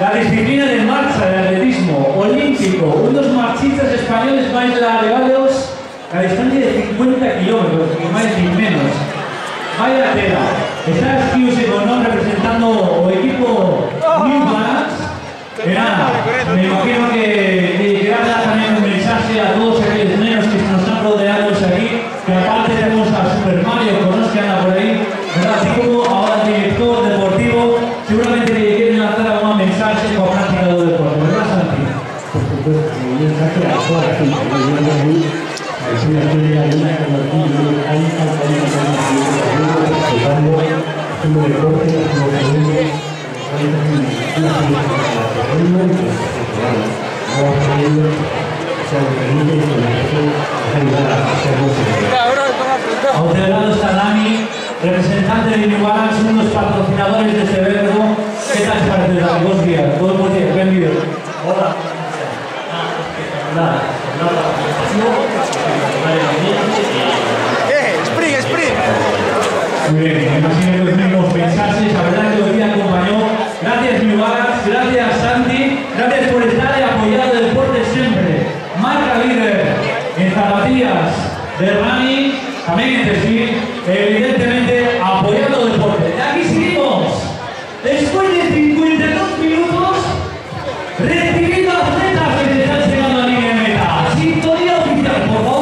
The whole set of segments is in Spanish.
La disciplina de marcha, de atletismo olímpico, unos marchistas españoles van a elevados a distancia de 50 kilómetros, ni más ni menos. Vaya tela. Está Skius Econom representando o equipo New Balance. Que nada, me imagino que querrá dar también un mensaje a todos aquellos nenos que nos están rodeados aquí, que aparte tenemos a Super Mario, conozco que anda por ahí, ¿verdad? Así como ahora el director deportivo, seguramente le quieren lanzar algún mensaje con práctica de deporte, ¿verdad, Santi? Por supuesto, un mensaje a toda la gente que viene ahí, que es una historia de una convertida, hay haciendo deporte, A otro lado está Dani, representante de New Balance, uno de los patrocinadores de este evento. ¿Qué tal te parece, Dani? Buenos días, todos buenos días, bienvenido. Hola. Sprint. Muy bien, me imagino que los mismos mensajes, la verdad que hoy día acompañó. Gracias, New Balance, gracias, Santi, gracias por estar y apoyar el deporte siempre. Marca líder en zapatillas de running, también en textil, evidentemente apoyando el deporte. Y aquí seguimos, después de 52 minutos, recibiendo atletas que se están llegando a la línea de meta. Sintonía oficial, por favor.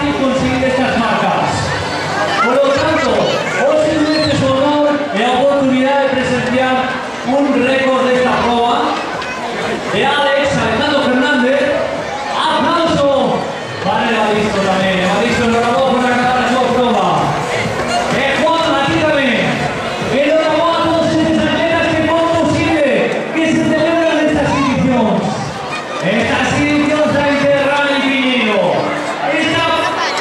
fácil conseguir estas marcas. Por lo tanto, os es su honor la oportunidad de presenciar un récord de esta prueba de Alex Alejandro Fernández. ¡Aplauso! Para el Evaristo también. Evaristo, enhorabuena por acabar la nueva prueba. Juan, a ti también. Enhorabuena a todos estos atletas que son posible que se celebren estas ediciones. Estas ediciones de Interrally Piñero. Esta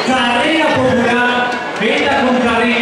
carrera popular, venta con cariño.